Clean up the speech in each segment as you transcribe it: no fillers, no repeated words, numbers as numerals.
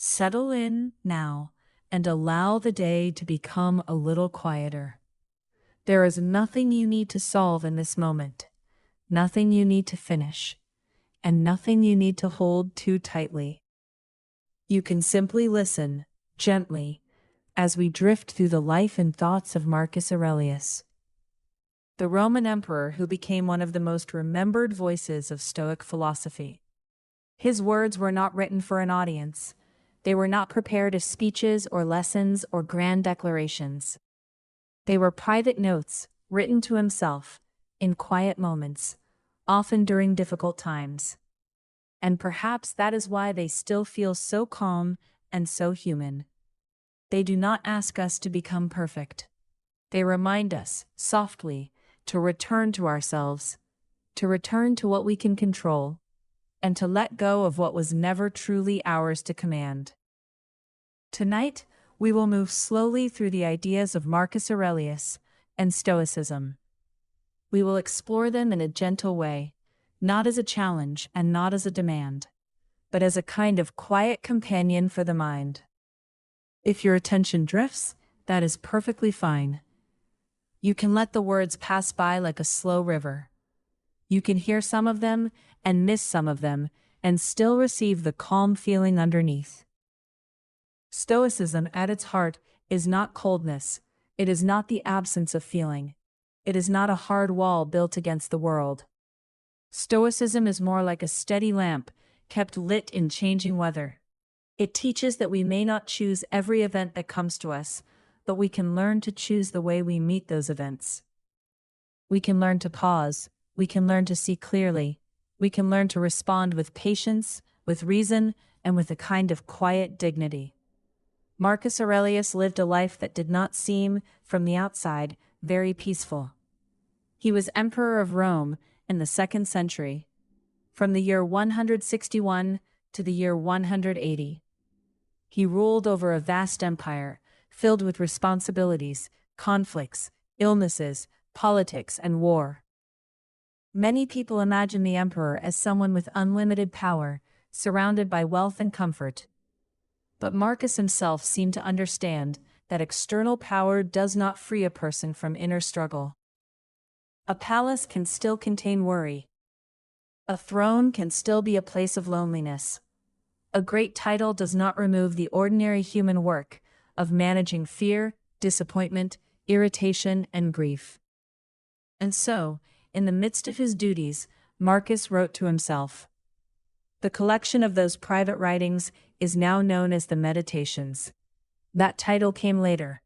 Settle in now and allow the day to become a little quieter. There is nothing you need to solve in this moment, nothing you need to finish, and nothing you need to hold too tightly. You can simply listen, gently, as we drift through the life and thoughts of Marcus Aurelius, the Roman emperor who became one of the most remembered voices of Stoic philosophy. His words were not written for an audience. They were not prepared as speeches or lessons or grand declarations. They were private notes, written to himself, in quiet moments, often during difficult times. And perhaps that is why they still feel so calm and so human. They do not ask us to become perfect. They remind us, softly, to return to ourselves, to return to what we can control, and to let go of what was never truly ours to command. Tonight, we will move slowly through the ideas of Marcus Aurelius and Stoicism. We will explore them in a gentle way, not as a challenge and not as a demand, but as a kind of quiet companion for the mind. If your attention drifts, that is perfectly fine. You can let the words pass by like a slow river. You can hear some of them and miss some of them and still receive the calm feeling underneath. Stoicism at its heart is not coldness. It is not the absence of feeling. It is not a hard wall built against the world. Stoicism is more like a steady lamp kept lit in changing weather. It teaches that we may not choose every event that comes to us, but we can learn to choose the way we meet those events. We can learn to pause. We can learn to see clearly. We can learn to respond with patience, with reason, and with a kind of quiet dignity. Marcus Aurelius lived a life that did not seem, from the outside, very peaceful. He was emperor of Rome in the 2nd century, from the year 161 to the year 180. He ruled over a vast empire, filled with responsibilities, conflicts, illnesses, politics, and war. Many people imagine the emperor as someone with unlimited power, surrounded by wealth and comfort. But Marcus himself seemed to understand that external power does not free a person from inner struggle. A palace can still contain worry. A throne can still be a place of loneliness. A great title does not remove the ordinary human work of managing fear, disappointment, irritation, and grief. And so, in the midst of his duties, Marcus wrote to himself. The collection of those private writings is now known as the Meditations. That title came later.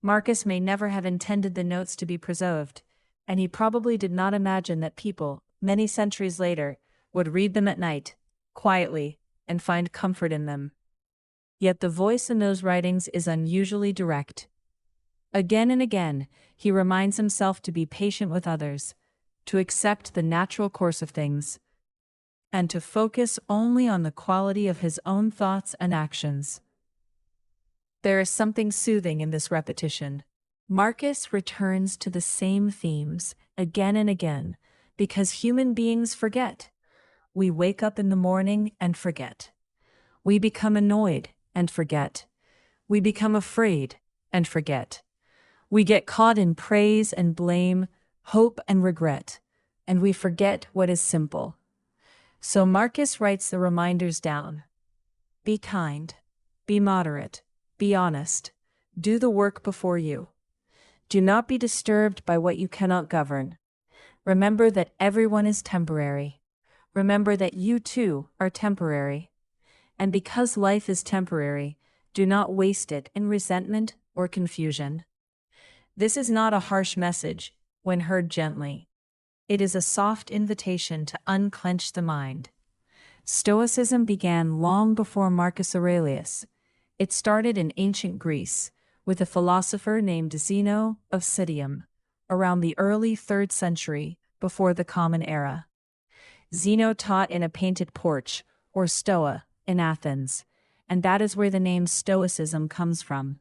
Marcus may never have intended the notes to be preserved, and he probably did not imagine that people, many centuries later, would read them at night, quietly, and find comfort in them. Yet the voice in those writings is unusually direct. Again and again, he reminds himself to be patient with others, to accept the natural course of things, and to focus only on the quality of his own thoughts and actions. There is something soothing in this repetition. Marcus returns to the same themes again and again because human beings forget. We wake up in the morning and forget. We become annoyed and forget. We become afraid and forget. We get caught in praise and blame, hope and regret, and we forget what is simple. So Marcus writes the reminders down. Be kind, be moderate, be honest, do the work before you. Do not be disturbed by what you cannot govern. Remember that everyone is temporary. Remember that you too are temporary. And because life is temporary, do not waste it in resentment or confusion. This is not a harsh message when heard gently. It is a soft invitation to unclench the mind. Stoicism began long before Marcus Aurelius. It started in ancient Greece with a philosopher named Zeno of Citium, around the early 3rd century before the Common Era. Zeno taught in a painted porch, or stoa, in Athens, and that is where the name Stoicism comes from.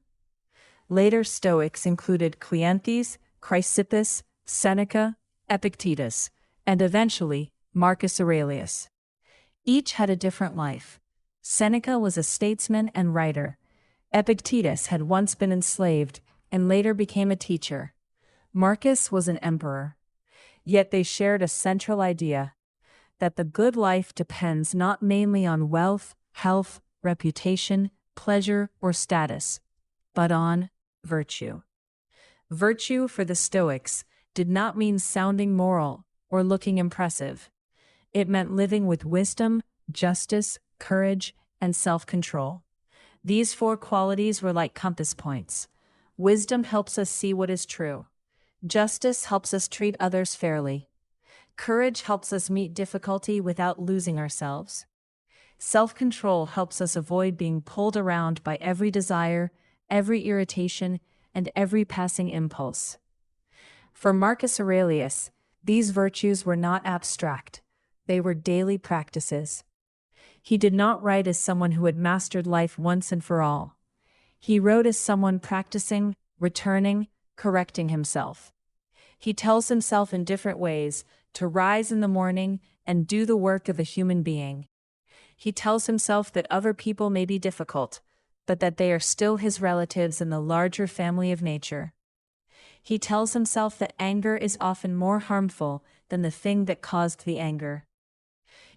Later Stoics included Cleanthes, Chrysippus, Seneca, Epictetus, and eventually Marcus Aurelius. Each had a different life, Seneca was a statesman and writer. Epictetus had once been enslaved and later became a teacher. Marcus was an emperor. Yet they shared a central idea: that the good life depends not mainly on wealth, health, reputation, pleasure, or status, but on virtue. Virtue for the Stoics did not mean sounding moral or looking impressive. It meant living with wisdom, justice, courage, and self-control. These four qualities were like compass points. Wisdom helps us see what is true. Justice helps us treat others fairly. Courage helps us meet difficulty without losing ourselves. Self-control helps us avoid being pulled around by every desire, every irritation, and every passing impulse. For Marcus Aurelius, these virtues were not abstract. They were daily practices. He did not write as someone who had mastered life once and for all. He wrote as someone practicing, returning, correcting himself. He tells himself in different ways to rise in the morning and do the work of a human being. He tells himself that other people may be difficult, but that they are still his relatives in the larger family of nature. He tells himself that anger is often more harmful than the thing that caused the anger.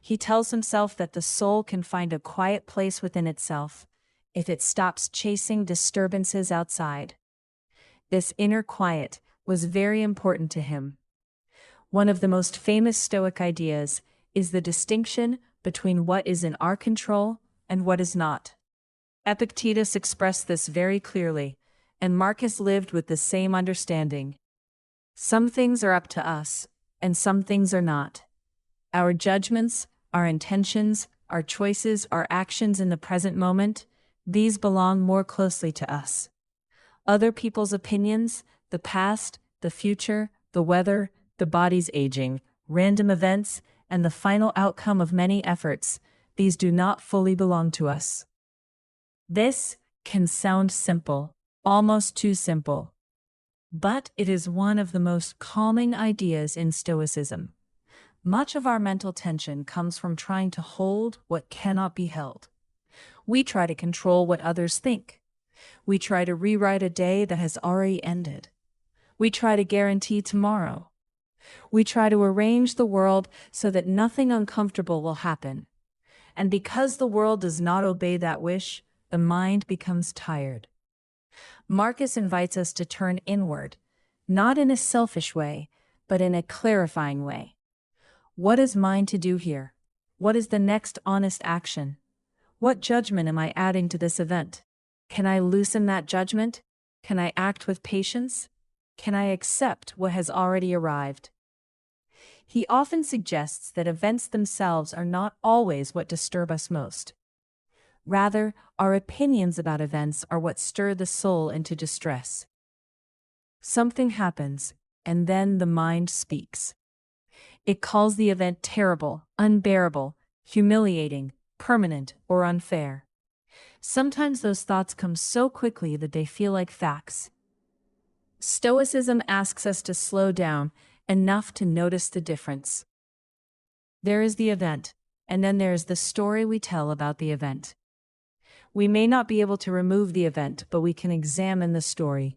He tells himself that the soul can find a quiet place within itself if it stops chasing disturbances outside. This inner quiet was very important to him. One of the most famous Stoic ideas is the distinction between what is in our control and what is not. Epictetus expressed this very clearly, and Marcus lived with the same understanding. Some things are up to us, and some things are not. Our judgments, our intentions, our choices, our actions in the present moment, these belong more closely to us. Other people's opinions, the past, the future, the weather, the body's aging, random events, and the final outcome of many efforts, these do not fully belong to us. This can sound simple, almost too simple. But it is one of the most calming ideas in Stoicism. Much of our mental tension comes from trying to hold what cannot be held. We try to control what others think. We try to rewrite a day that has already ended. We try to guarantee tomorrow. We try to arrange the world so that nothing uncomfortable will happen. And because the world does not obey that wish, the mind becomes tired. Marcus invites us to turn inward, not in a selfish way, but in a clarifying way. What is mine to do here? What is the next honest action? What judgment am I adding to this event? Can I loosen that judgment? Can I act with patience? Can I accept what has already arrived? He often suggests that events themselves are not always what disturb us most. Rather, our opinions about events are what stir the soul into distress. Something happens, and then the mind speaks. It calls the event terrible, unbearable, humiliating, permanent, or unfair. Sometimes those thoughts come so quickly that they feel like facts. Stoicism asks us to slow down enough to notice the difference. There is the event, and then there is the story we tell about the event. We may not be able to remove the event, but we can examine the story.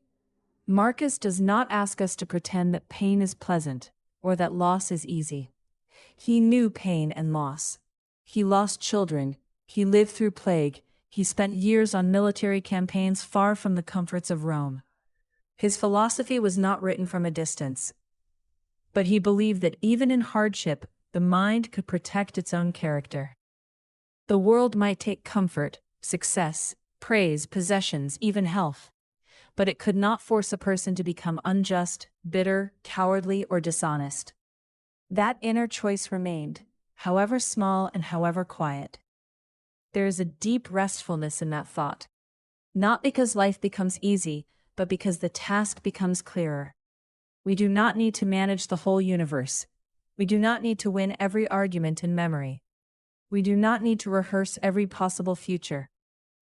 Marcus does not ask us to pretend that pain is pleasant, or that loss is easy. He knew pain and loss. He lost children, he lived through plague, he spent years on military campaigns far from the comforts of Rome. His philosophy was not written from a distance. But he believed that even in hardship, the mind could protect its own character. The world might take comfort, success, praise, possessions, even health. But it could not force a person to become unjust, bitter, cowardly, or dishonest. That inner choice remained, however small and however quiet. There is a deep restfulness in that thought. Not because life becomes easy, but because the task becomes clearer. We do not need to manage the whole universe. We do not need to win every argument in memory. We do not need to rehearse every possible future.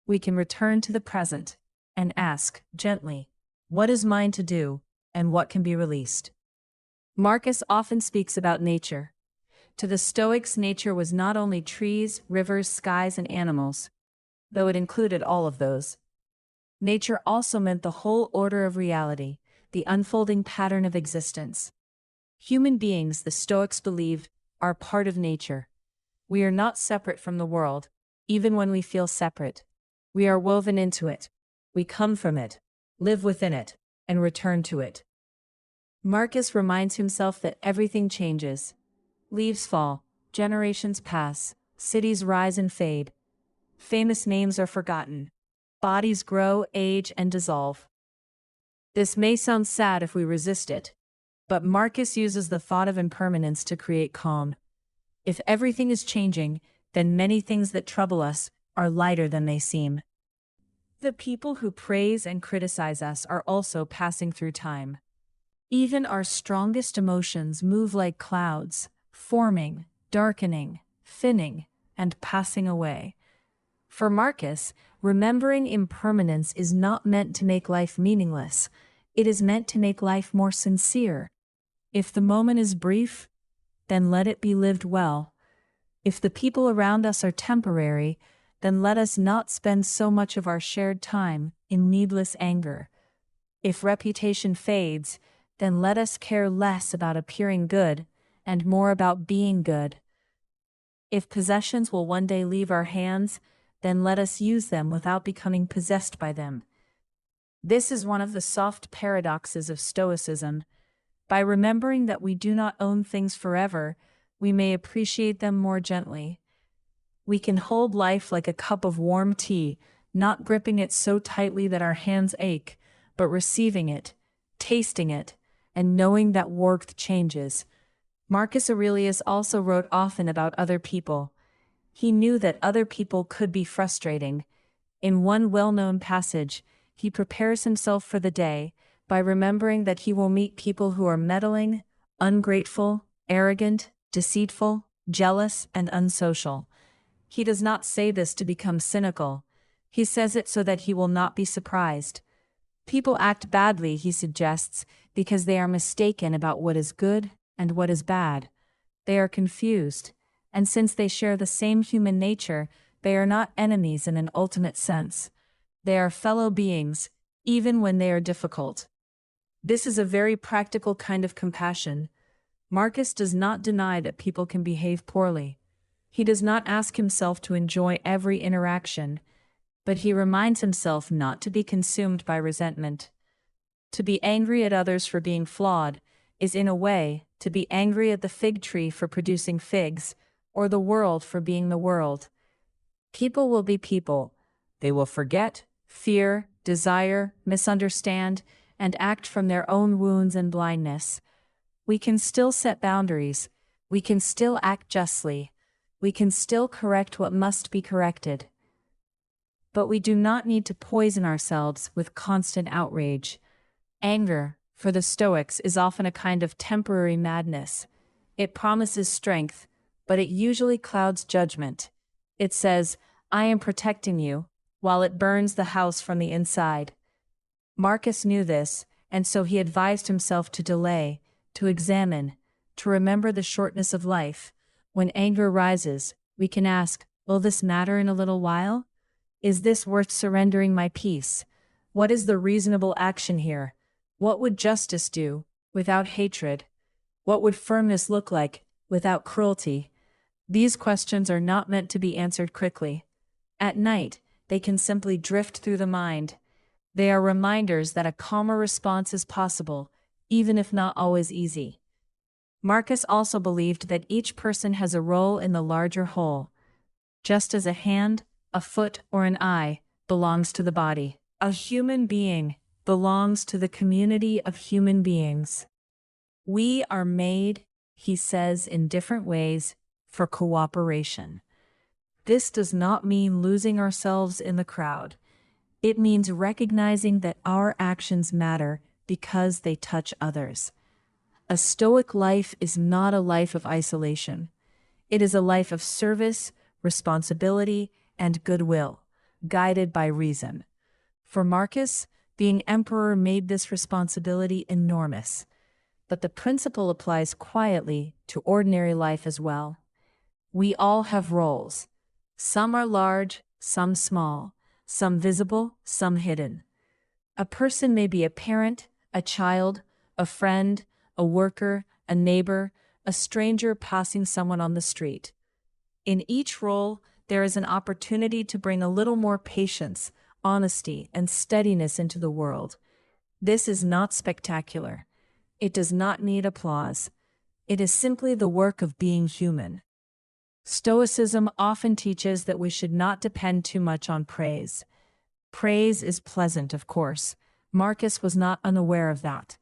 We can return to the present and ask, gently, what is mine to do, and what can be released? Marcus often speaks about nature. To the Stoics, nature was not only trees, rivers, skies, and animals, though it included all of those. Nature also meant the whole order of reality, the unfolding pattern of existence. Human beings, the Stoics believed, are part of nature. We are not separate from the world, even when we feel separate. We are woven into it. We come from it, live within it, and return to it. Marcus reminds himself that everything changes. Leaves fall, generations pass, cities rise and fade. Famous names are forgotten. Bodies grow, age, and dissolve. This may sound sad if we resist it, but Marcus uses the thought of impermanence to create calm. If everything is changing, then many things that trouble us are lighter than they seem. The people who praise and criticize us are also passing through time. Even our strongest emotions move like clouds, forming, darkening, thinning, and passing away. For Marcus, remembering impermanence is not meant to make life meaningless. It is meant to make life more sincere. If the moment is brief, then let it be lived well. If the people around us are temporary, then let us not spend so much of our shared time in needless anger. If reputation fades, then let us care less about appearing good and more about being good. If possessions will one day leave our hands, then let us use them without becoming possessed by them. This is one of the soft paradoxes of Stoicism. By remembering that we do not own things forever, we may appreciate them more gently. We can hold life like a cup of warm tea, not gripping it so tightly that our hands ache, but receiving it, tasting it, and knowing that warmth changes. Marcus Aurelius also wrote often about other people. He knew that other people could be frustrating. In one well-known passage, he prepares himself for the day by remembering that he will meet people who are meddling, ungrateful, arrogant, deceitful, jealous, and unsocial. He does not say this to become cynical. He says it so that he will not be surprised. People act badly, he suggests, because they are mistaken about what is good and what is bad. They are confused, and since they share the same human nature, they are not enemies in an ultimate sense. They are fellow beings, even when they are difficult. This is a very practical kind of compassion. Marcus does not deny that people can behave poorly. He does not ask himself to enjoy every interaction, but he reminds himself not to be consumed by resentment. To be angry at others for being flawed is, in a way, to be angry at the fig tree for producing figs, or the world for being the world. People will be people. They will forget, fear, desire, misunderstand, and act from their own wounds and blindness. We can still set boundaries. We can still act justly. We can still correct what must be corrected. But we do not need to poison ourselves with constant outrage. Anger, for the Stoics, is often a kind of temporary madness. It promises strength, but it usually clouds judgment. It says, "I am protecting you," while it burns the house from the inside. Marcus knew this, and so he advised himself to delay, to examine, to remember the shortness of life. When anger rises, we can ask, will this matter in a little while? Is this worth surrendering my peace? What is the reasonable action here? What would justice do, without hatred? What would firmness look like, without cruelty? These questions are not meant to be answered quickly. At night, they can simply drift through the mind. They are reminders that a calmer response is possible, even if not always easy. Marcus also believed that each person has a role in the larger whole. Just as a hand, a foot, or an eye belongs to the body, a human being belongs to the community of human beings. We are made, he says in different ways, for cooperation. This does not mean losing ourselves in the crowd. It means recognizing that our actions matter because they touch others. A Stoic life is not a life of isolation. It is a life of service, responsibility, and goodwill, guided by reason. For Marcus, being emperor made this responsibility enormous. but the principle applies quietly to ordinary life as well. We all have roles. Some are large, some small, some visible, some hidden. A person may be a parent, a child, a friend, a worker, a neighbor, a stranger passing someone on the street. In each role, there is an opportunity to bring a little more patience, honesty, and steadiness into the world. This is not spectacular. It does not need applause. It is simply the work of being human. Stoicism often teaches that we should not depend too much on praise. Praise is pleasant, of course. Marcus was not unaware of that.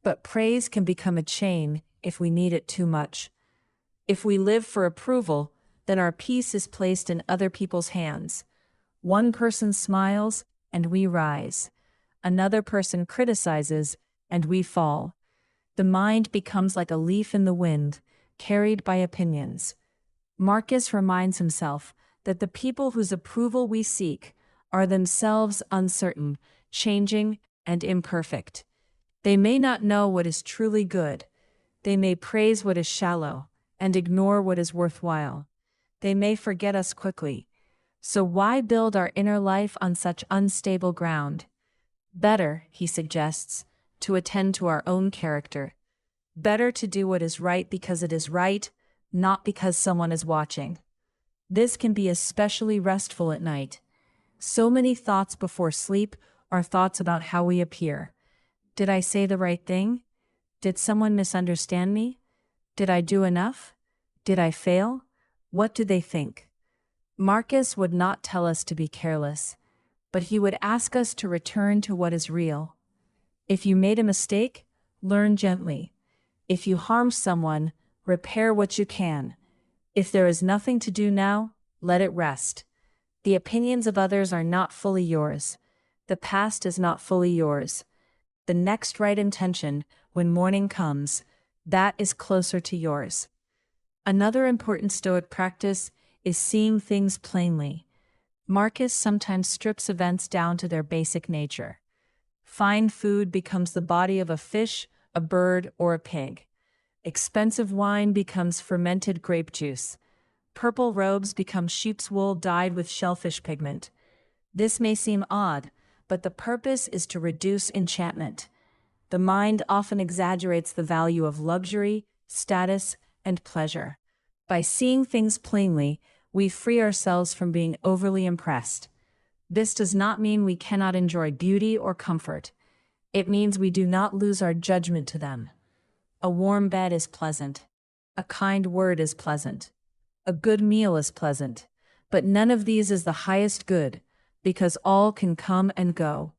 But praise can become a chain if we need it too much. If we live for approval, then our peace is placed in other people's hands. One person smiles, and we rise. Another person criticizes, and we fall. The mind becomes like a leaf in the wind, carried by opinions. Marcus reminds himself that the people whose approval we seek are themselves uncertain, changing, and imperfect. They may not know what is truly good. They may praise what is shallow and ignore what is worthwhile. They may forget us quickly. So why build our inner life on such unstable ground? Better, he suggests, to attend to our own character. Better to do what is right because it is right, not because someone is watching. This can be especially restful at night. So many thoughts before sleep are thoughts about how we appear. Did I say the right thing? Did someone misunderstand me? Did I do enough? Did I fail? What do they think? Marcus would not tell us to be careless, but he would ask us to return to what is real. If you made a mistake, learn gently. If you harmed someone, repair what you can. If there is nothing to do now, let it rest. The opinions of others are not fully yours. The past is not fully yours. The next right intention, when morning comes, that is closer to yours. Another important Stoic practice is seeing things plainly. Marcus sometimes strips events down to their basic nature. Fine food becomes the body of a fish, a bird, or a pig. Expensive wine becomes fermented grape juice. Purple robes become sheep's wool dyed with shellfish pigment. This may seem odd, but the purpose is to reduce enchantment. The mind often exaggerates the value of luxury, status, and pleasure. By seeing things plainly, we free ourselves from being overly impressed. This does not mean we cannot enjoy beauty or comfort. It means we do not lose our judgment to them. A warm bed is pleasant. A kind word is pleasant. A good meal is pleasant. But none of these is the highest good, because all can come and go.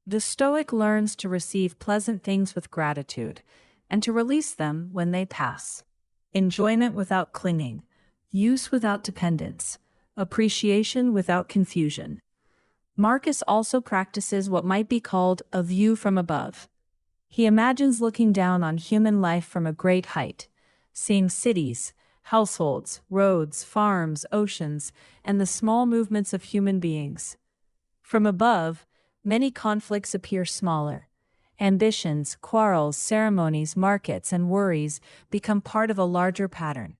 The Stoic learns to receive pleasant things with gratitude, and to release them when they pass. Enjoyment without clinging, use without dependence, appreciation without confusion. Marcus also practices what might be called a view from above. He imagines looking down on human life from a great height, seeing cities, households, roads, farms, oceans, and the small movements of human beings. From above, many conflicts appear smaller. Ambitions, quarrels, ceremonies, markets, and worries become part of a larger pattern.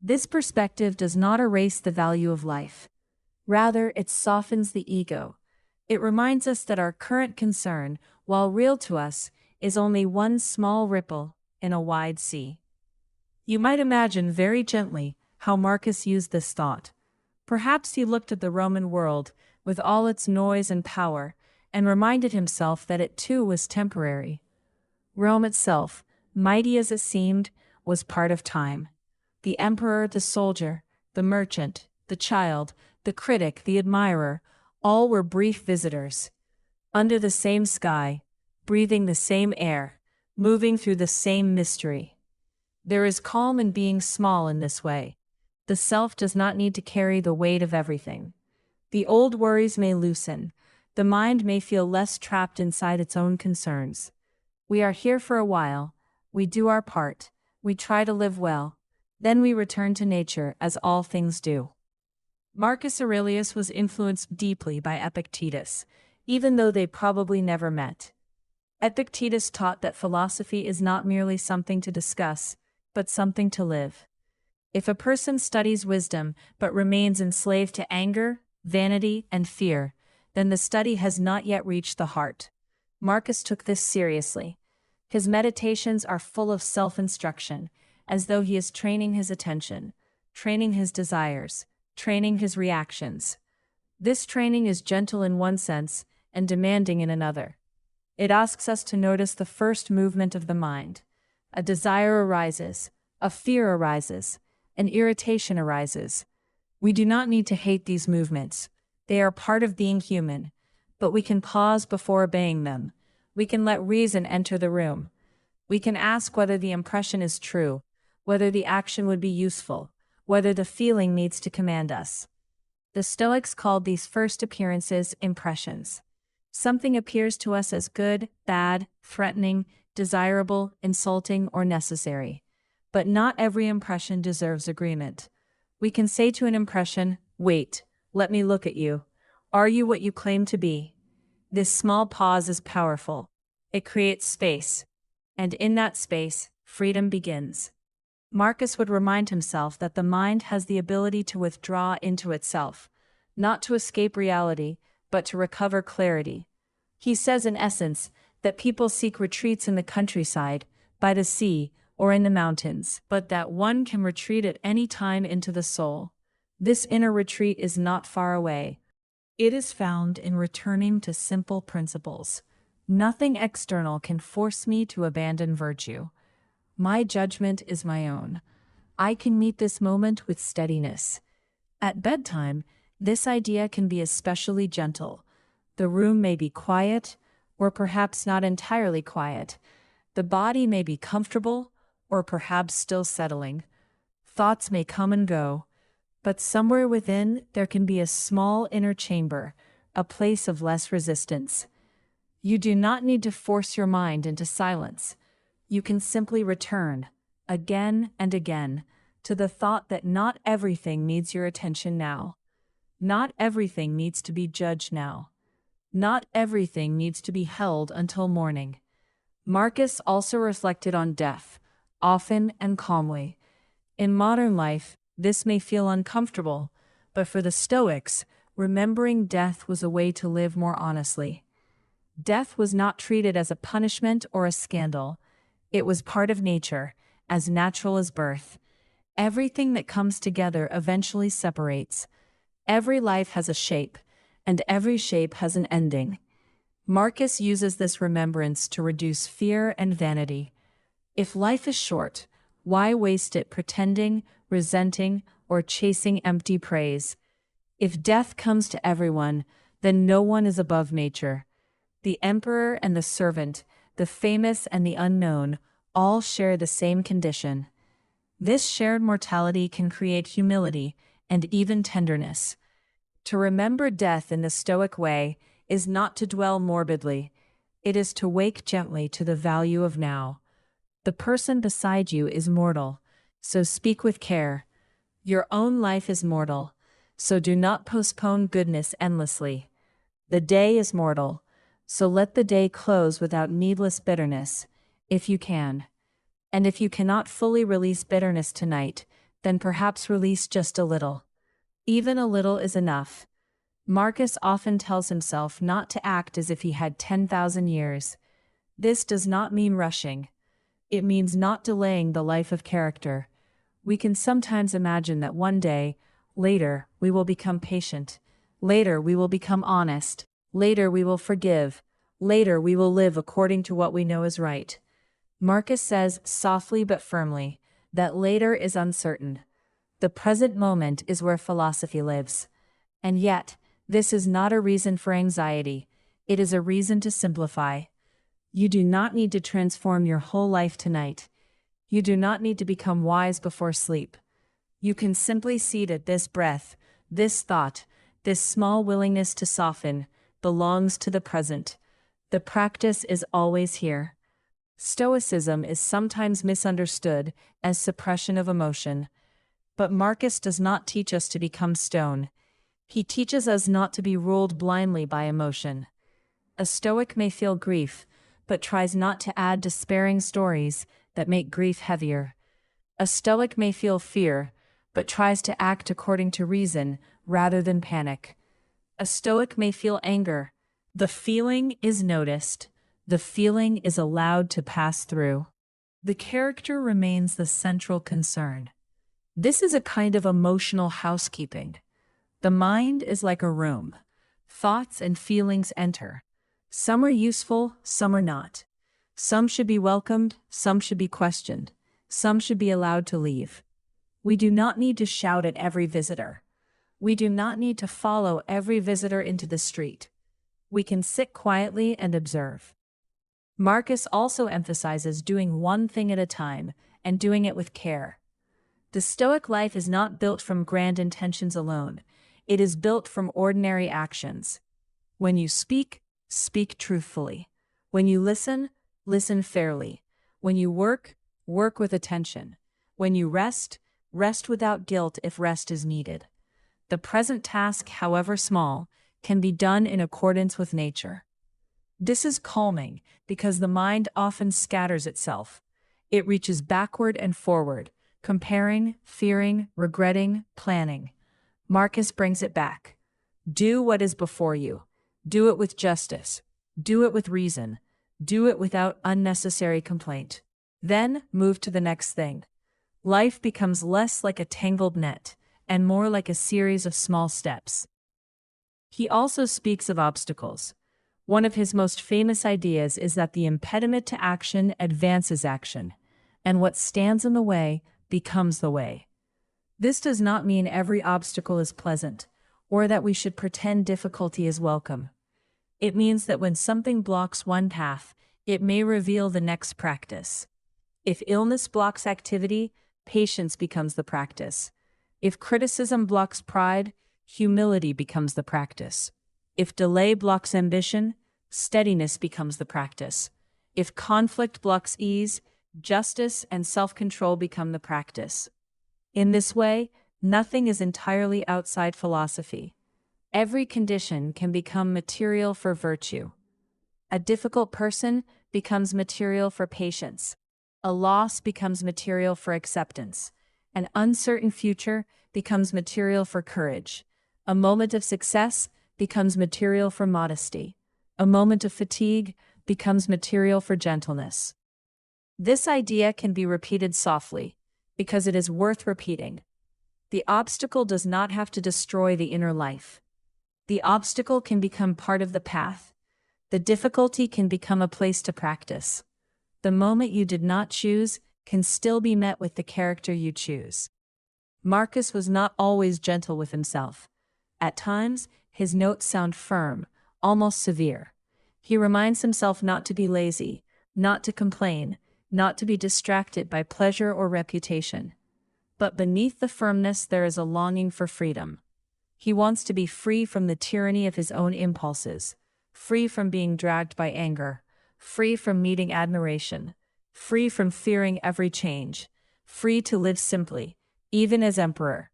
This perspective does not erase the value of life. Rather, it softens the ego. It reminds us that our current concern, while real to us, is only one small ripple in a wide sea. You might imagine very gently how Marcus used this thought. Perhaps he looked at the Roman world, with all its noise and power, and reminded himself that it too was temporary. Rome itself, mighty as it seemed, was part of time. The emperor, the soldier, the merchant, the child, the critic, the admirer, all were brief visitors. Under the same sky, breathing the same air, moving through the same mystery. There is calm in being small in this way. The self does not need to carry the weight of everything. The old worries may loosen. The mind may feel less trapped inside its own concerns. We are here for a while. We do our part. We try to live well. Then we return to nature as all things do. Marcus Aurelius was influenced deeply by Epictetus, even though they probably never met. Epictetus taught that philosophy is not merely something to discuss, but something to live. If a person studies wisdom but remains enslaved to anger, vanity, and fear, then the study has not yet reached the heart. Marcus took this seriously. His meditations are full of self-instruction, as though he is training his attention, training his desires, training his reactions. This training is gentle in one sense and demanding in another. It asks us to notice the first movement of the mind. A desire arises, a fear arises, an irritation arises. We do not need to hate these movements. They are part of being human, but we can pause before obeying them. We can let reason enter the room. We can ask whether the impression is true, whether the action would be useful, whether the feeling needs to command us. The Stoics called these first appearances impressions. Something appears to us as good, bad, threatening, desirable, insulting, or necessary. But not every impression deserves agreement. We can say to an impression, "Wait, let me look at you. Are you what you claim to be?" This small pause is powerful. It creates space. And in that space, freedom begins. Marcus would remind himself that the mind has the ability to withdraw into itself, not to escape reality, but to recover clarity. He says in essence that people seek retreats in the countryside, by the sea, or in the mountains, but that one can retreat at any time into the soul. This inner retreat is not far away. It is found in returning to simple principles. Nothing external can force me to abandon virtue. My judgment is my own. I can meet this moment with steadiness. At bedtime, this idea can be especially gentle. The room may be quiet, or perhaps not entirely quiet. The body may be comfortable, or perhaps still settling. Thoughts may come and go, but somewhere within there can be a small inner chamber, a place of less resistance. You do not need to force your mind into silence. You can simply return, again and again, to the thought that not everything needs your attention now. Not everything needs to be judged now. Not everything needs to be held until morning. Marcus also reflected on death, often and calmly. In modern life, this may feel uncomfortable, but for the Stoics, remembering death was a way to live more honestly. Death was not treated as a punishment or a scandal. It was part of nature, as natural as birth. Everything that comes together eventually separates. Every life has a shape, and every shape has an ending. Marcus uses this remembrance to reduce fear and vanity. If life is short, why waste it pretending, resenting, or chasing empty praise? If death comes to everyone, then no one is above nature. The emperor and the servant, the famous and the unknown, all share the same condition. This shared mortality can create humility and even tenderness. To remember death in the Stoic way is not to dwell morbidly. It is to wake gently to the value of now. The person beside you is mortal, so speak with care. Your own life is mortal, so do not postpone goodness endlessly. The day is mortal, so let the day close without needless bitterness, if you can. And if you cannot fully release bitterness tonight, then perhaps release just a little. Even a little is enough. Marcus often tells himself not to act as if he had 10,000 years. This does not mean rushing. It means not delaying the life of character. We can sometimes imagine that one day, later, we will become patient. Later, we will become honest. Later, we will forgive. Later, we will live according to what we know is right. Marcus says, softly but firmly, that later is uncertain. The present moment is where philosophy lives. And yet, this is not a reason for anxiety. It is a reason to simplify. You do not need to transform your whole life tonight. You do not need to become wise before sleep. You can simply see that this breath, this thought, this small willingness to soften, belongs to the present. The practice is always here. Stoicism is sometimes misunderstood as suppression of emotion. But Marcus does not teach us to become stone. He teaches us not to be ruled blindly by emotion. A Stoic may feel grief, but tries not to add despairing stories that make grief heavier. A Stoic may feel fear, but tries to act according to reason rather than panic. A Stoic may feel anger. The feeling is noticed. The feeling is allowed to pass through. The character remains the central concern. This is a kind of emotional housekeeping. The mind is like a room. Thoughts and feelings enter. Some are useful, some are not. Some should be welcomed, some should be questioned. Some should be allowed to leave. We do not need to shout at every visitor. We do not need to follow every visitor into the street. We can sit quietly and observe. Marcus also emphasizes doing one thing at a time and doing it with care. The Stoic life is not built from grand intentions alone. It is built from ordinary actions. When you speak, speak truthfully. When you listen, listen fairly. When you work, work with attention. When you rest, rest without guilt if rest is needed. The present task, however small, can be done in accordance with nature. This is calming because the mind often scatters itself. It reaches backward and forward, comparing, fearing, regretting, planning. Marcus brings it back. Do what is before you. Do it with justice. Do it with reason. Do it without unnecessary complaint. Then move to the next thing. Life becomes less like a tangled net and more like a series of small steps. He also speaks of obstacles. One of his most famous ideas is that the impediment to action advances action, and what stands in the way becomes the way. This does not mean every obstacle is pleasant, or that we should pretend difficulty is welcome. It means that when something blocks one path, it may reveal the next practice. If illness blocks activity, patience becomes the practice. If criticism blocks pride, humility becomes the practice. If delay blocks ambition, steadiness becomes the practice. If conflict blocks ease, justice and self-control become the practice. In this way, nothing is entirely outside philosophy. Every condition can become material for virtue. A difficult person becomes material for patience. A loss becomes material for acceptance. An uncertain future becomes material for courage. A moment of success becomes material for modesty. A moment of fatigue becomes material for gentleness. This idea can be repeated softly, because it is worth repeating. The obstacle does not have to destroy the inner life. The obstacle can become part of the path. The difficulty can become a place to practice. The moment you did not choose can still be met with the character you choose. Marcus was not always gentle with himself. At times, his notes sound firm, almost severe. He reminds himself not to be lazy, not to complain, not to be distracted by pleasure or reputation. But beneath the firmness there is a longing for freedom. He wants to be free from the tyranny of his own impulses, free from being dragged by anger, free from needing admiration, free from fearing every change, free to live simply, even as emperor.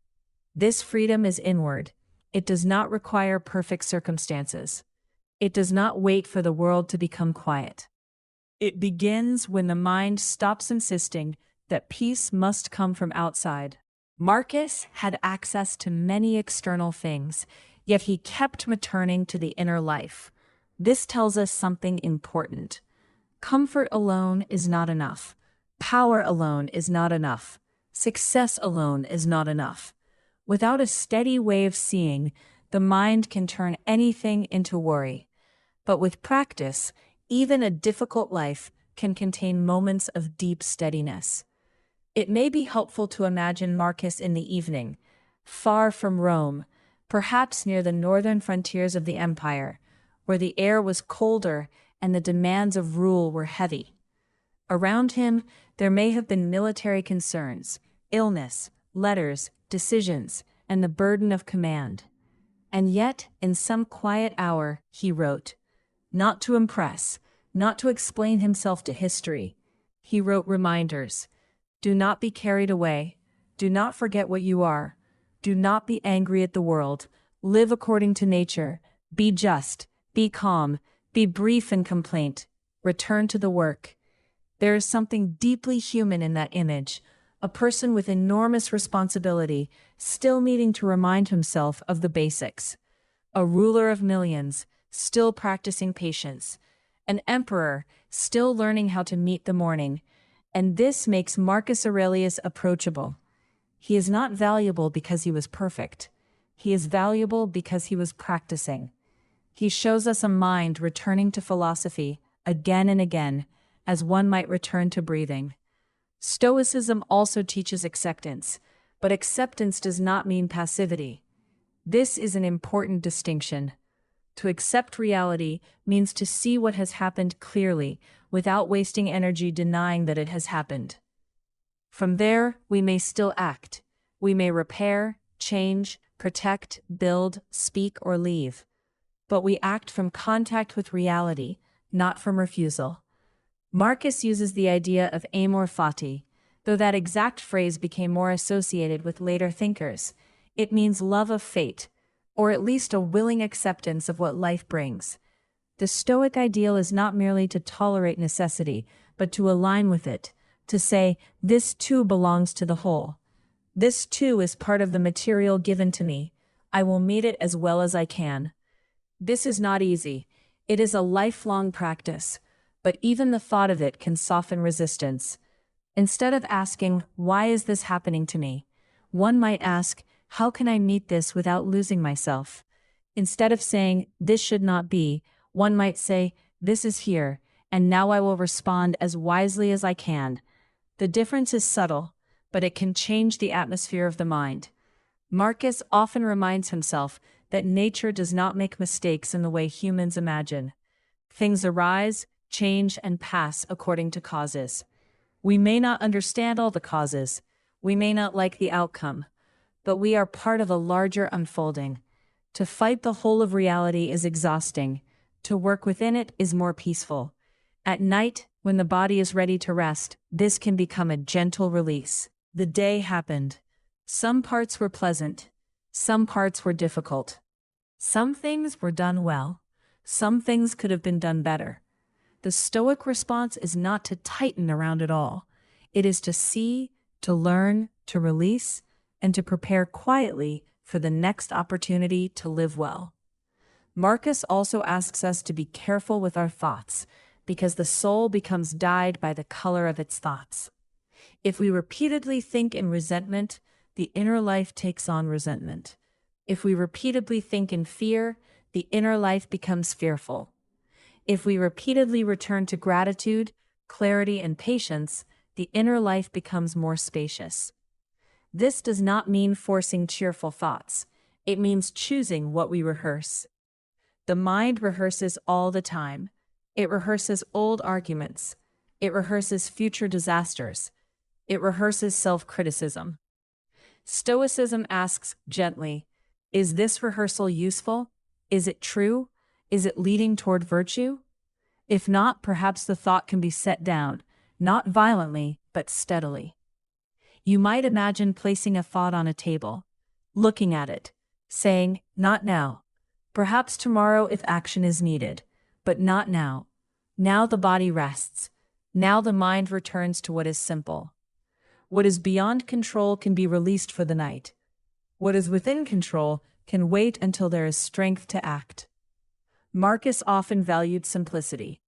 This freedom is inward. It does not require perfect circumstances. It does not wait for the world to become quiet. It begins when the mind stops insisting that peace must come from outside. Marcus had access to many external things, yet he kept returning to the inner life. This tells us something important. Comfort alone is not enough. Power alone is not enough. Success alone is not enough. Without a steady way of seeing, the mind can turn anything into worry. But with practice, even a difficult life can contain moments of deep steadiness. It may be helpful to imagine Marcus in the evening, far from Rome, perhaps near the northern frontiers of the empire, where the air was colder and the demands of rule were heavy. Around him, there may have been military concerns, illness, letters, decisions, and the burden of command. And yet, in some quiet hour, he wrote, not to impress, not to explain himself to history. He wrote reminders. Do not be carried away. Do not forget what you are. Do not be angry at the world. Live according to nature. Be just. Be calm. Be brief in complaint. return to the work. There is something deeply human in that image, a person with enormous responsibility, still needing to remind himself of the basics. A ruler of millions, still practicing patience. An emperor, still learning how to meet the morning. And this makes Marcus Aurelius approachable. He is not valuable because he was perfect. He is valuable because he was practicing. He shows us a mind returning to philosophy again and again, as one might return to breathing. Stoicism also teaches acceptance, but acceptance does not mean passivity. This is an important distinction. To accept reality means to see what has happened clearly, without wasting energy denying that it has happened. From there, we may still act. We may repair, change, protect, build, speak, or leave. But we act from contact with reality, not from refusal. Marcus uses the idea of amor fati, though that exact phrase became more associated with later thinkers. It means love of fate, or at least a willing acceptance of what life brings. The Stoic ideal is not merely to tolerate necessity, but to align with it, to say, this too belongs to the whole. This too is part of the material given to me. I will meet it as well as I can. This is not easy. It is a lifelong practice, but even the thought of it can soften resistance. Instead of asking, why is this happening to me? One might ask, how can I meet this without losing myself? Instead of saying, this should not be, one might say, this is here, and now I will respond as wisely as I can. The difference is subtle, but it can change the atmosphere of the mind. Marcus often reminds himself that nature does not make mistakes in the way humans imagine. Things arise, change, and pass according to causes. We may not understand all the causes. We may not like the outcome. But we are part of a larger unfolding. To fight the whole of reality is exhausting. To work within it is more peaceful. At night, when the body is ready to rest, this can become a gentle release. The day happened. Some parts were pleasant. Some parts were difficult. Some things were done well. Some things could have been done better. The Stoic response is not to tighten around it all. It is to see, to learn, to release, and to prepare quietly for the next opportunity to live well. Marcus also asks us to be careful with our thoughts, because the soul becomes dyed by the color of its thoughts. If we repeatedly think in resentment, the inner life takes on resentment. If we repeatedly think in fear, the inner life becomes fearful. If we repeatedly return to gratitude, clarity, and patience, the inner life becomes more spacious. This does not mean forcing cheerful thoughts. It means choosing what we rehearse. The mind rehearses all the time. It rehearses old arguments. It rehearses future disasters. It rehearses self-criticism. Stoicism asks gently, is this rehearsal useful? Is it true? Is it leading toward virtue? If not, perhaps the thought can be set down, not violently, but steadily. You might imagine placing a thought on a table, looking at it, saying, not now. Perhaps tomorrow if action is needed, but not now. Now the body rests. Now the mind returns to what is simple. What is beyond control can be released for the night. What is within control can wait until there is strength to act. Marcus often valued simplicity.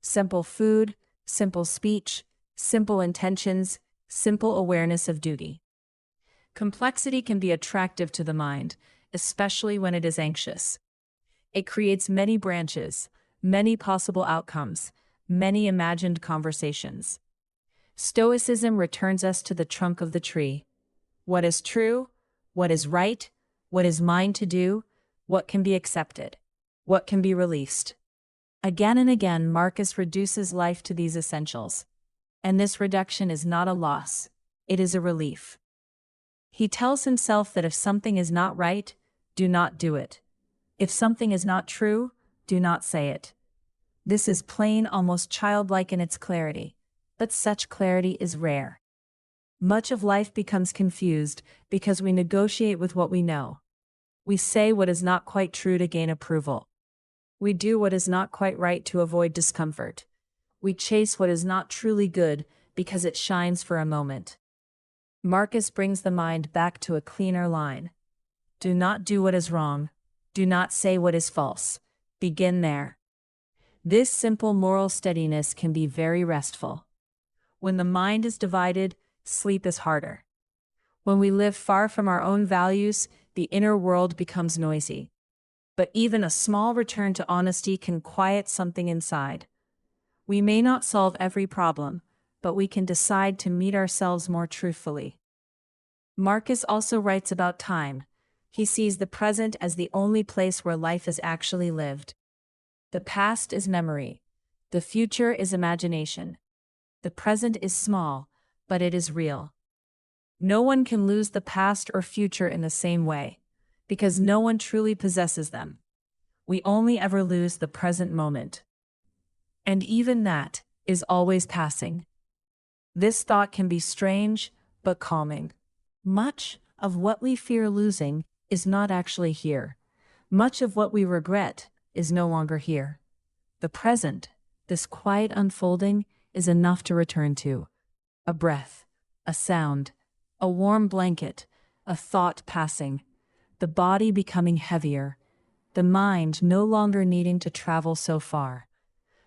Simple food, simple speech, simple intentions, simple awareness of duty. Complexity can be attractive to the mind, especially when it is anxious. It creates many branches, many possible outcomes, many imagined conversations. Stoicism returns us to the trunk of the tree. What is true? What is right? What is mine to do? What can be accepted? What can be released? Again and again, Marcus reduces life to these essentials. And this reduction is not a loss. It is a relief. He tells himself that if something is not right, do not do it. If something is not true, do not say it. This is plain, almost childlike in its clarity, but such clarity is rare. Much of life becomes confused because we negotiate with what we know. We say what is not quite true to gain approval. We do what is not quite right to avoid discomfort. We chase what is not truly good because it shines for a moment. Marcus brings the mind back to a cleaner line. Do not do what is wrong. Do not say what is false. Begin there. This simple moral steadiness can be very restful. When the mind is divided, sleep is harder. When we live far from our own values, the inner world becomes noisy. But even a small return to honesty can quiet something inside. We may not solve every problem, but we can decide to meet ourselves more truthfully. Marcus also writes about time. He sees the present as the only place where life is actually lived. The past is memory. The future is imagination. The present is small, but it is real. No one can lose the past or future in the same way, because no one truly possesses them. We only ever lose the present moment. And even that is always passing. This thought can be strange, but calming. Much of what we fear losing is not actually here. Much of what we regret is no longer here. The present, this quiet unfolding, is enough to return to. A breath, a sound, a warm blanket, a thought passing, the body becoming heavier, the mind no longer needing to travel so far.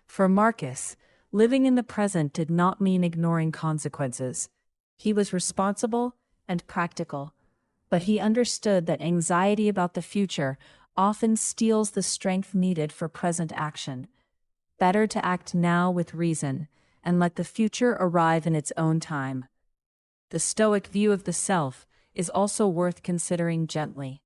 For Marcus, living in the present did not mean ignoring consequences. He was responsible and practical, but he understood that anxiety about the future often steals the strength needed for present action. Better to act now with reason and let the future arrive in its own time. The Stoic view of the self is also worth considering gently.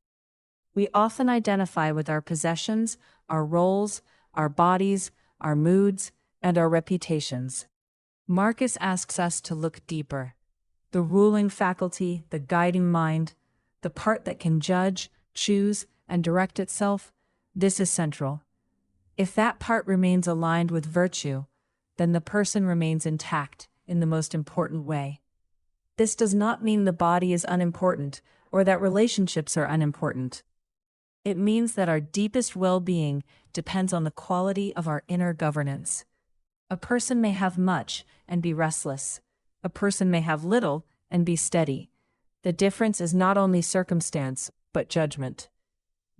We often identify with our possessions, our roles, our bodies, our moods, and our reputations. Marcus asks us to look deeper. The ruling faculty, the guiding mind, the part that can judge, choose, and direct itself, this is central. If that part remains aligned with virtue, then the person remains intact in the most important way. This does not mean the body is unimportant or that relationships are unimportant. It means that our deepest well-being depends on the quality of our inner governance. A person may have much and be restless. A person may have little and be steady. The difference is not only circumstance, but judgment.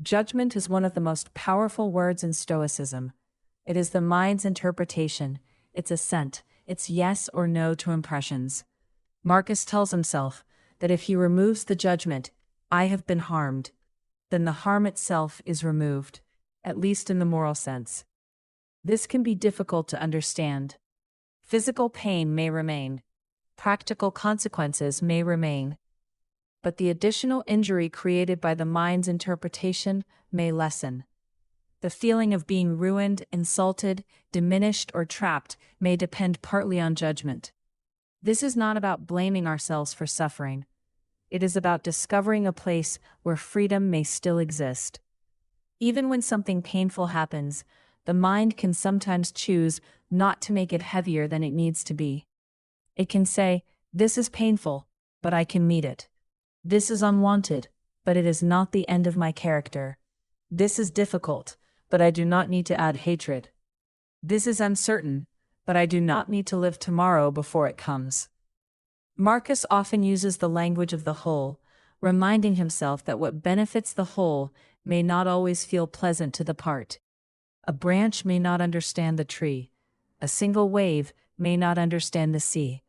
Judgment is one of the most powerful words in Stoicism. It is the mind's interpretation, its assent, its yes or no to impressions. Marcus tells himself that if he removes the judgment, "I have been harmed," then the harm itself is removed, at least in the moral sense. This can be difficult to understand. Physical pain may remain. Practical consequences may remain. But the additional injury created by the mind's interpretation may lessen. The feeling of being ruined, insulted, diminished, or trapped may depend partly on judgment. This is not about blaming ourselves for suffering. It is about discovering a place where freedom may still exist. Even when something painful happens, the mind can sometimes choose not to make it heavier than it needs to be. It can say, "This is painful, but I can meet it. This is unwanted, but it is not the end of my character. This is difficult, but I do not need to add hatred. This is uncertain, but I do not need to live tomorrow before it comes." Marcus often uses the language of the whole, reminding himself that what benefits the whole may not always feel pleasant to the part. A branch may not understand the tree. A single wave may not understand the sea.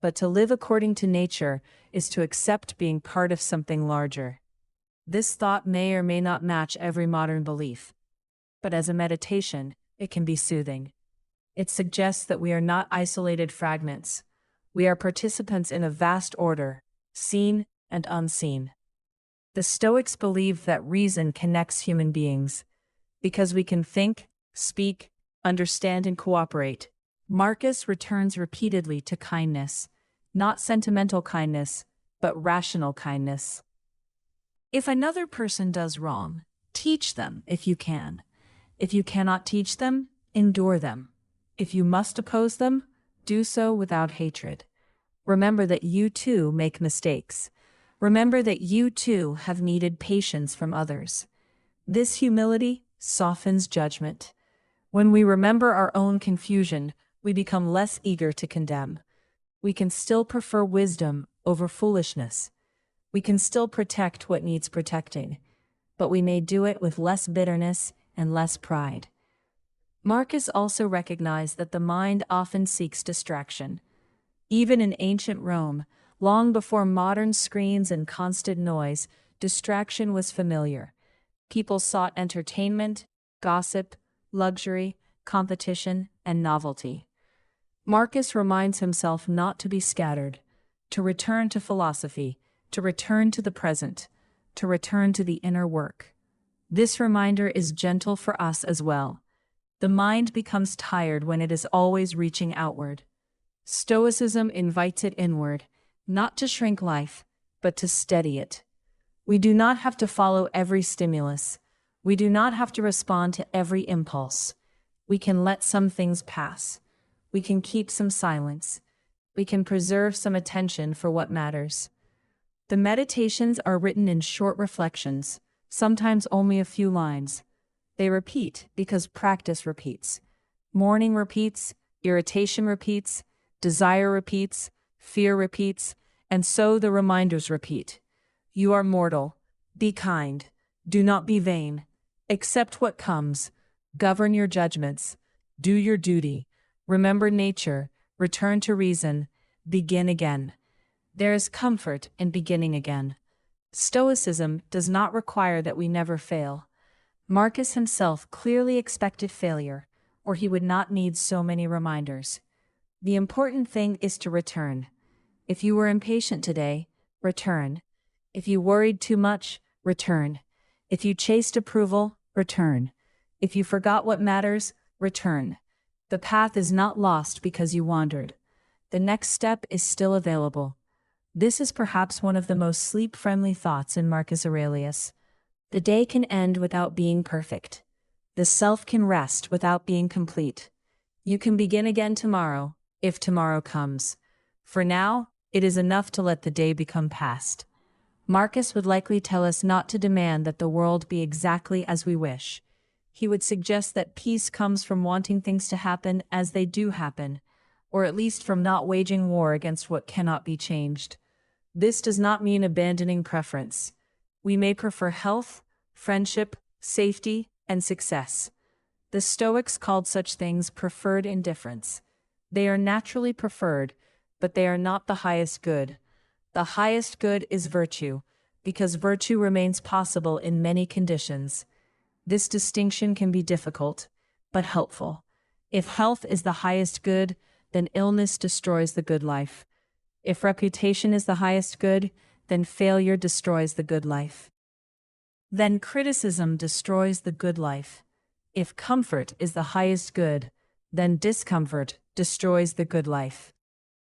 But to live according to nature is to accept being part of something larger. This thought may or may not match every modern belief. But as a meditation, it can be soothing. It suggests that we are not isolated fragments. We are participants in a vast order, seen and unseen. The Stoics believe that reason connects human beings. Because we can think, speak, understand, and cooperate. Marcus returns repeatedly to kindness, not sentimental kindness, but rational kindness. If another person does wrong, teach them if you can. If you cannot teach them, endure them. If you must oppose them, do so without hatred. Remember that you too make mistakes. Remember that you too have needed patience from others. This humility softens judgment. When we remember our own confusion, we become less eager to condemn. We can still prefer wisdom over foolishness. We can still protect what needs protecting, but we may do it with less bitterness and less pride. Marcus also recognized that the mind often seeks distraction. Even in ancient Rome, long before modern screens and constant noise, distraction was familiar. People sought entertainment, gossip, luxury, competition, and novelty. Marcus reminds himself not to be scattered, to return to philosophy, to return to the present, to return to the inner work. This reminder is gentle for us as well. The mind becomes tired when it is always reaching outward. Stoicism invites it inward, not to shrink life, but to steady it. We do not have to follow every stimulus. We do not have to respond to every impulse. We can let some things pass. We can keep some silence. We can preserve some attention for what matters. The meditations are written in short reflections, sometimes only a few lines. They repeat because practice repeats. Mourning repeats, irritation repeats, desire repeats, fear repeats, and so the reminders repeat. You are mortal. Be kind. Do not be vain. Accept what comes. Govern your judgments. Do your duty. Remember nature. Return to reason. Begin again. There is comfort in beginning again. Stoicism does not require that we never fail. Marcus himself clearly expected failure, or he would not need so many reminders. The important thing is to return. If you were impatient today, return. If you worried too much, return. If you chased approval, return. If you forgot what matters, return. The path is not lost because you wandered. The next step is still available. This is perhaps one of the most sleep-friendly thoughts in Marcus Aurelius. The day can end without being perfect. The self can rest without being complete. You can begin again tomorrow, if tomorrow comes. For now, it is enough to let the day become past. Marcus would likely tell us not to demand that the world be exactly as we wish. He would suggest that peace comes from wanting things to happen as they do happen, or at least from not waging war against what cannot be changed. This does not mean abandoning preference. We may prefer health, friendship, safety, and success. The Stoics called such things preferred indifference. They are naturally preferred, but they are not the highest good. The highest good is virtue, because virtue remains possible in many conditions. This distinction can be difficult, but helpful. If health is the highest good, then illness destroys the good life. If reputation is the highest good, then failure destroys the good life. Then criticism destroys the good life. If comfort is the highest good, then discomfort destroys the good life.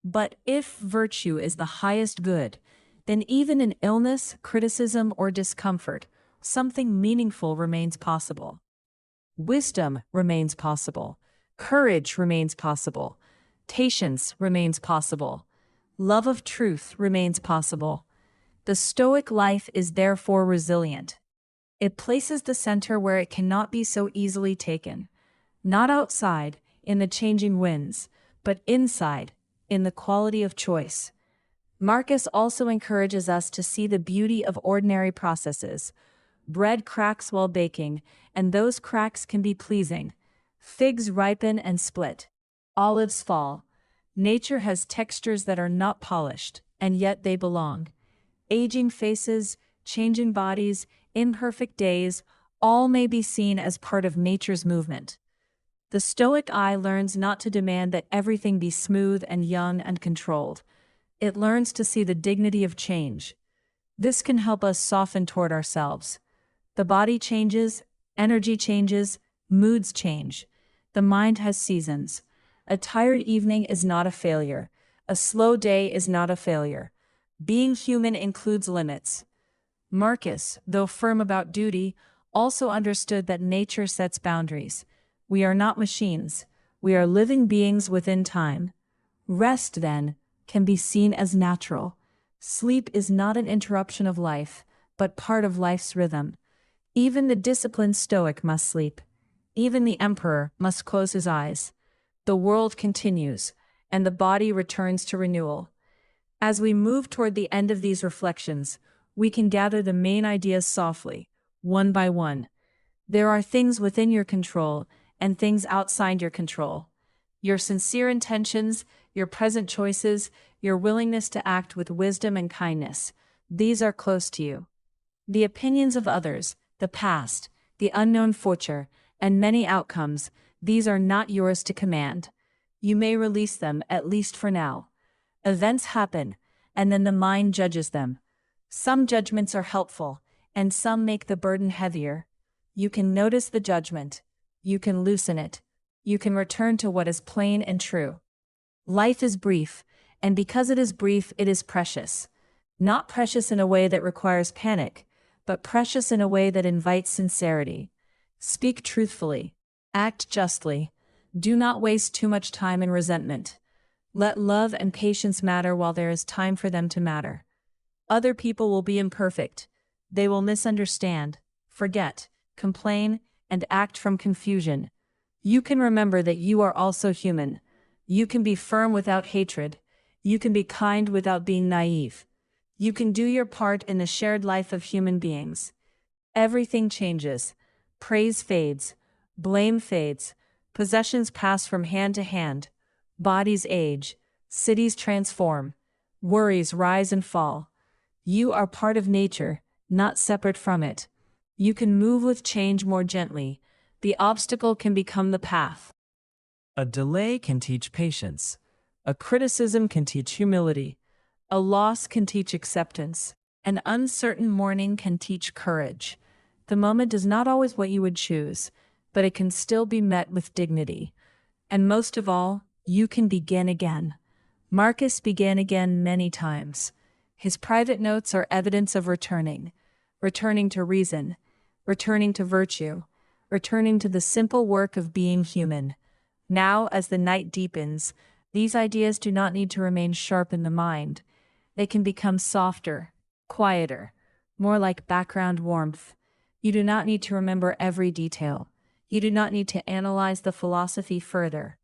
But if virtue is the highest good, then even in illness, criticism, or discomfort, something meaningful remains possible. Wisdom remains possible. Courage remains possible. Patience remains possible. Love of truth remains possible. The Stoic life is therefore resilient. It places the center where it cannot be so easily taken. Not outside, in the changing winds, but inside, in the quality of choice. Marcus also encourages us to see the beauty of ordinary processes. Bread cracks while baking, and those cracks can be pleasing. Figs ripen and split. Olives fall. Nature has textures that are not polished, and yet they belong. Aging faces, changing bodies, imperfect days, all may be seen as part of nature's movement. The Stoic eye learns not to demand that everything be smooth and young and controlled. It learns to see the dignity of change. This can help us soften toward ourselves. The body changes, energy changes, moods change. The mind has seasons. A tired evening is not a failure. A slow day is not a failure. Being human includes limits. Marcus, though firm about duty, also understood that nature sets boundaries. We are not machines. We are living beings within time. Rest, then, can be seen as natural. Sleep is not an interruption of life, but part of life's rhythm. Even the disciplined Stoic must sleep. Even the emperor must close his eyes. The world continues, and the body returns to renewal. As we move toward the end of these reflections, we can gather the main ideas softly, one by one. There are things within your control and things outside your control. Your sincere intentions, your present choices, your willingness to act with wisdom and kindness, these are close to you. The opinions of others, the past, the unknown future, and many outcomes, these are not yours to command. You may release them, at least for now. Events happen, and then the mind judges them. Some judgments are helpful, and some make the burden heavier. You can notice the judgment. You can loosen it. You can return to what is plain and true. Life is brief, and because it is brief, it is precious. Not precious in a way that requires panic, but precious in a way that invites sincerity. Speak truthfully. Act justly. Do not waste too much time in resentment. Let love and patience matter while there is time for them to matter. Other people will be imperfect. They will misunderstand, forget, complain, and act from confusion. You can remember that you are also human. You can be firm without hatred. You can be kind without being naive. You can do your part in the shared life of human beings. Everything changes. Praise fades. Blame fades. Possessions pass from hand to hand. Bodies age. Cities transform. Worries rise and fall. You are part of nature, not separate from it. You can move with change more gently. The obstacle can become the path. A delay can teach patience. A criticism can teach humility. A loss can teach acceptance. An uncertain morning can teach courage. The moment is not always what you would choose, but it can still be met with dignity. And most of all, you can begin again. Marcus began again many times. His private notes are evidence of returning to reason, returning to virtue, returning to the simple work of being human. Now, as the night deepens, these ideas do not need to remain sharp in the mind. They can become softer, quieter, more like background warmth. You do not need to remember every detail. You do not need to analyze the philosophy further.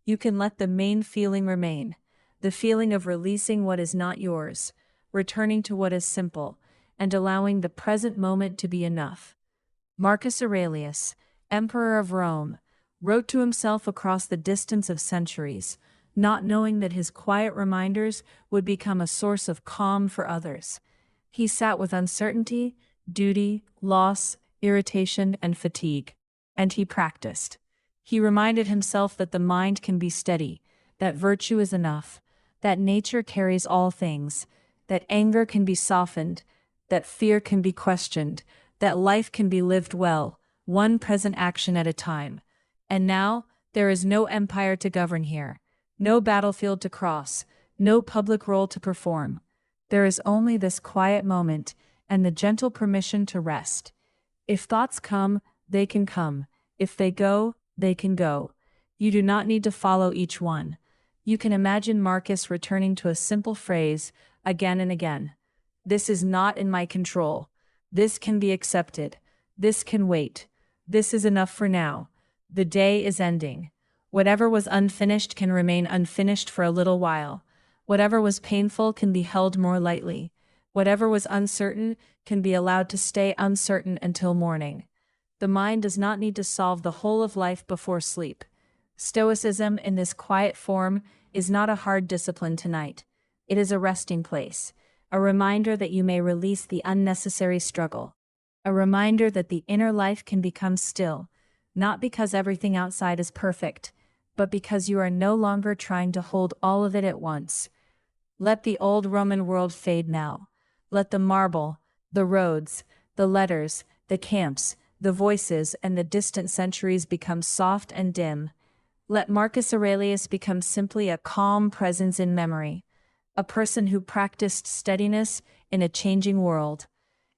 You can let the main feeling remain, the feeling of releasing what is not yours, returning to what is simple, and allowing the present moment to be enough. Marcus Aurelius, Emperor of Rome, wrote to himself across the distance of centuries, not knowing that his quiet reminders would become a source of calm for others. He sat with uncertainty, duty, loss, irritation, and fatigue, and he practiced. He reminded himself that the mind can be steady, that virtue is enough, that nature carries all things, that anger can be softened, that fear can be questioned, that life can be lived well, one present action at a time. And now, there is no empire to govern here, no battlefield to cross, no public role to perform. There is only this quiet moment and the gentle permission to rest. If thoughts come, they can come. If they go, they can go. You do not need to follow each one. You can imagine Marcus returning to a simple phrase again and again. This is not in my control. This can be accepted. This can wait. This is enough for now. The day is ending. Whatever was unfinished can remain unfinished for a little while. Whatever was painful can be held more lightly. Whatever was uncertain can be allowed to stay uncertain until morning. The mind does not need to solve the whole of life before sleep. Stoicism in this quiet form is not a hard discipline tonight. It is a resting place, a reminder that you may release the unnecessary struggle, a reminder that the inner life can become still, not because everything outside is perfect, but because you are no longer trying to hold all of it at once. Let the old Roman world fade now. Let the marble, the roads, the letters, the camps, the voices, and the distant centuries become soft and dim. Let Marcus Aurelius become simply a calm presence in memory, a person who practiced steadiness in a changing world.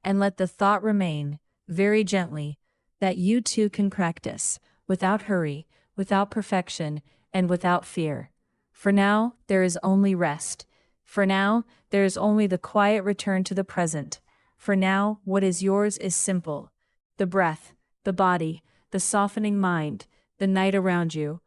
And let the thought remain, very gently, that you too can practice, without hurry, without perfection, and without fear. For now, there is only rest. For now, there is only the quiet return to the present. For now, what is yours is simple. The breath, the body, the softening mind, the night around you,